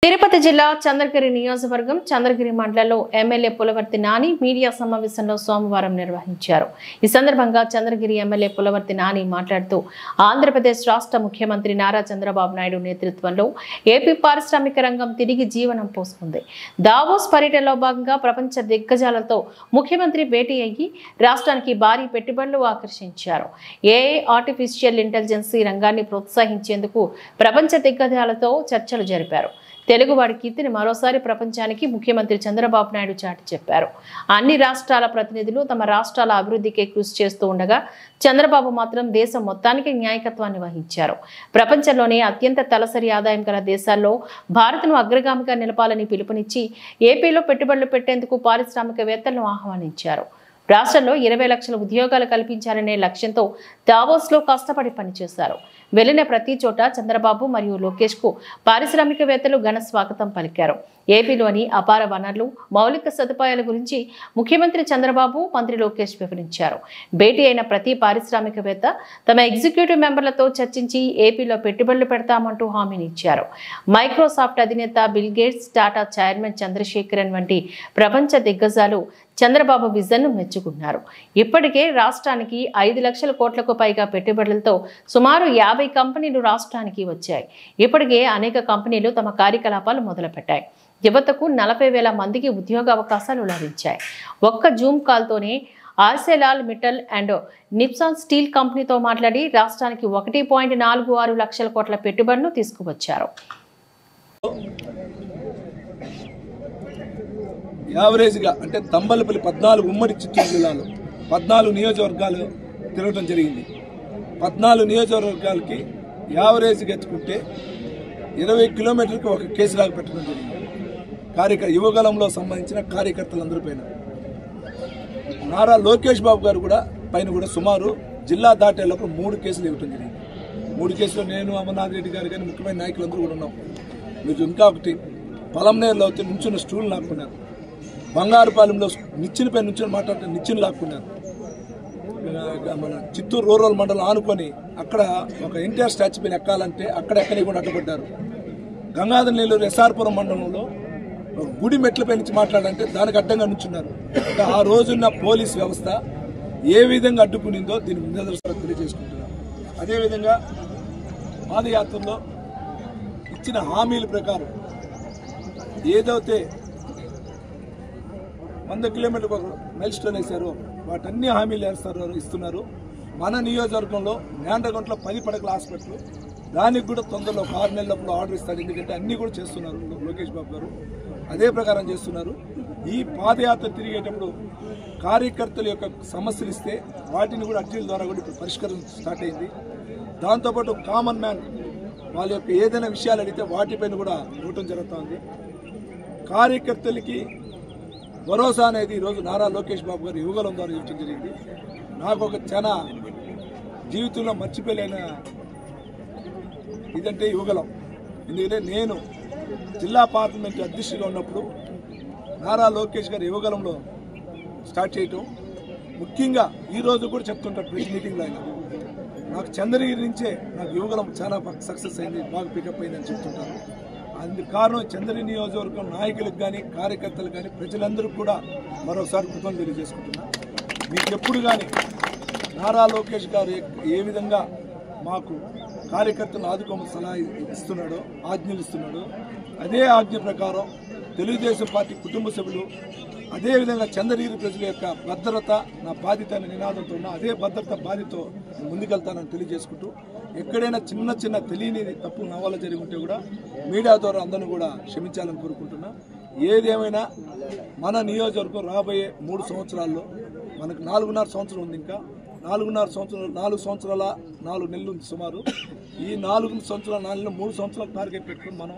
తిరుపతి జిల్లా చంద్రగిరి నియోజకవర్గం చంద్రగిరి మండలంలో ఎమ్మెల్యే పులవర్తి నాని మీడియా సమావేశంలో సోమవారం నిర్వహించారు। ఈ సందర్భంగా చంద్రగిరి ఎమ్మెల్యే పులవర్తి నాని మాట్లాడుతూ ఆంధ్రప్రదేశ్ రాష్ట్ర ముఖ్యమంత్రి నారా చంద్రబాబు నాయుడు నేతృత్వంలో ఏపీ పారిశ్రామిక రంగం తిరిగి జీవనం పోసుకుంది। దావోస్ పర్యటనలో భాగంగా ప్రపంచ దిగ్గజాలతో ముఖ్యమంత్రి భేటీ అయ్యి రాష్ట్రానికి భారీ పెట్టుబడులు ఆకర్షించారు। ఏఐ ఆర్టిఫిషియల్ ఇంటెలిజెన్స్ రంగాన్ని ప్రోత్సహించేందుకు ప్రపంచ దిగ్గజాలతో చర్చలు జరిపారు। తెలుగువాడి కీర్తిని మరోసారి ప్రపంచానికి ముఖ్యమంత్రి చంద్రబాబు నాయుడు చాటి చెప్పారు। అన్ని రాష్ట్రాల ప్రతినిధులు తమ రాష్ట్రాల అభివృద్ధికి కృషి చేస్తూ ఉండగా చంద్రబాబు మాత్రం దేశం మొత్తానికి న్యాయకత్వాన్ని వహించారు। ప్రపంచంలోనే అత్యంత తలసరి ఆదాయం గల దేశాల్లో భారత్ను అగ్రగామిగా నిలపాలని పిలుపునిచ్చి ఏపీలో పెట్టుబడులు పెట్టేందుకు పారిశ్రామికవేత్తలను ఆహ్వానించారు। రాష్ట్రంలో 20 లక్షల ఉద్యోగాలు కల్పించాలనే లక్ష్యంతో దావోస్లో కష్టపడి పనిచేశారు। వెళ్లిన ప్రతి చోట చంద్రబాబు మరియు లోకేష్ కు పారిశ్రామికవేత్తలు ఘన స్వాగతం పలికారు। ఏపీలోని అపార వనరులు మౌలిక సదుపాయాల గురించి ముఖ్యమంత్రి చంద్రబాబు మంత్రి లోకేష్ వివరించారు। భేటీ అయిన ప్రతి పారిశ్రామికవేత్త తమ ఎగ్జిక్యూటివ్ మెంబర్లతో చర్చించి ఏపీలో పెట్టుబడులు పెడతామంటూ హామీనిచ్చారు। మైక్రోసాఫ్ట్ అధినేత bill gates, Tata chairman Chandrasekaran వంటి ప్రపంచ దిగ్గజాలు చంద్రబాబు విజన్ను మెచ్చుకున్నారు। ఇప్పటికే రాష్ట్రానికి 5 లక్షల కోట్లకు పైగా పెట్టుబడులతో సుమారు 50 కంపెనీలు రాష్ట్రానికి వచ్చాయి। ఇప్పటికే అనేక కంపెనీలు తమ కార్యకలాపాలు మొదలుపెట్టాయి। యువతకు 40,000 మందికి ఉద్యోగ అవకాశాలు లభించాయి। ఒక్క జూమ్ కాల్తోనే ఆర్సెలాల్ మిట్టల్ అండ్ నిప్సాన్ స్టీల్ కంపెనీతో మాట్లాడి రాష్ట్రానికి 1.46 లక్షల కోట్ల పెట్టుబడులను తీసుకువచ్చారు। యావరేజ్గా అంటే తంబలపల్లి 14 ఉమ్మడి చిత్తూరు జిల్లాలో 14 నియోజకవర్గాలు తిరగడం జరిగింది। 14 నియోజకవర్గాలకి యావరేజ్గా ఎత్తుకుంటే 20 కిలోమీటర్కి ఒక కేసు లాగా పెట్టడం జరిగింది। యువగలంలో సంబంధించిన కార్యకర్తలందరి పైన నారా లోకేష్ బాబు గారు పైన కూడా సుమారు జిల్లా దాటేలోపు 3 కేసులు ఇవ్వడం జరిగింది। 3 కేసులో నేను, అమర్నాథ్ రెడ్డి గారు కానీ ముఖ్యమైన నాయకులందరూ కూడా ఉన్నాం। మీరు ఇంకా ఒకటి పలంనేరులో నుంచున్న స్టూల్ లాక్కున్నారు, బంగారుపాలెంలో నిచ్చిన పై నుంచి మాట్లాడితే నిచ్చిన లాక్కున్నారు, మన చిత్తూరు రూరల్ మండలం ఆనుకొని అక్కడ ఒక ఎన్టీఆర్ స్టాచ్యూ పైన ఎక్కాలంటే అక్కడ ఎక్కడికి అడ్డుపడ్డారు। గంగాధర నెల్లూరు ఎస్ఆర్పురం మండలంలో గుడి మెట్లపై నుంచి మాట్లాడాలంటే దానికి అడ్డంగా నుంచున్నారు। ఆ రోజున్న పోలీస్ వ్యవస్థ ఏ విధంగా అడ్డుకునిందో దీని నిదర్శనం తెలియజేసుకుంటున్నారు। అదేవిధంగా పాదయాత్రలో ఇచ్చిన హామీల ప్రకారం ఏదైతే 100 కిలోమీటర్లకు ఒక మైల్ స్టోన్ వేశారో వాటన్ని హామీలు ఇస్తున్నారు। మన నియోజకవర్గంలో నేండ్రగుంటలో 10 పడకల హాస్పిటల్, దానికి కూడా తొందరలో 6 నెలల లోపల ఆర్డర్ ఇస్తారు। ఎందుకంటే అన్నీ కూడా చేస్తున్నారు లోకేష్ బాబు గారు, అదే ప్రకారం చేస్తున్నారు। ఈ పాదయాత్ర తిరిగేటప్పుడు కార్యకర్తల యొక్క సమస్యలు ఇస్తే వాటిని కూడా అర్జీల ద్వారా కూడా ఇప్పుడు పరిష్కారం స్టార్ట్ అయింది। దాంతోపాటు కామన్ మ్యాన్ వాళ్ళ యొక్క ఏదైనా విషయాలు అడిగితే వాటిపైన కూడా ఇవ్వటం జరుగుతుంది। కార్యకర్తలకి భరోసా అనేది ఈరోజు నారా లోకేష్ బాబు గారు యువగలం ద్వారా ఇవ్వడం జరిగింది। నాకు ఒక చాలా జీవితంలో మర్చిపోలేని ఇదంటే యువగలం। ఎందుకంటే నేను జిల్లా పార్లమెంట్ అధ్యక్షుడిగా ఉన్నప్పుడు నారా లోకేష్ గారు యువగలంలో స్టార్ట్ చేయటం, ముఖ్యంగా ఈరోజు కూడా చెప్తుంటారు ప్రెస్ మీటింగ్లో ఆయన, నాకు చంద్రగిరి నుంచే నాకు యువగలం చాలా సక్సెస్ అయింది, బాగా పికప్ అయిందని చెప్తుంటారు। అందుకు కారణం చంద్రగిరి నియోజకవర్గం నాయకులకు కానీ కార్యకర్తలకు కానీ ప్రజలందరూ కూడా మరోసారి కృతజ్ఞతలు తెలియజేసుకుంటున్నా। మీకు ఎప్పుడు కానీ నారా లోకేష్ గారు ఏ విధంగా మాకు కార్యకర్తలను ఆదుకోమని సలహా ఇస్తున్నాడో, ఆజ్ఞలు ఇస్తున్నాడో, అదే ఆజ్ఞ ప్రకారం తెలుగుదేశం పార్టీ కుటుంబ సభ్యులు అదేవిధంగా చంద్రగిరి ప్రజల యొక్క భద్రత నా బాధ్యత అనే నినాదంతో ఉన్న అదే భద్రత బాధ్యతతో ముందుకెళ్తానని తెలియజేసుకుంటూ, ఎక్కడైనా చిన్న తెలియని తప్పు నా వల్ల జరిగి ఉంటే కూడా మీడియా ద్వారా అందరినీ కూడా క్షమించాలని కోరుకుంటున్నా। ఏదేమైనా మన నియోజకవర్గం రాబోయే 3 సంవత్సరాల్లో మనకు 4.5 సంవత్సరం ఉంది, ఇంకా 4.5 సంవత్సరాలు 4 సంవత్సరాల 4 నెలలు ఉంది సుమారు। ఈ 4 సంవత్సరాల 4 నెలలు 3 సంవత్సరాల టార్గెట్ పెట్టుకుని మనం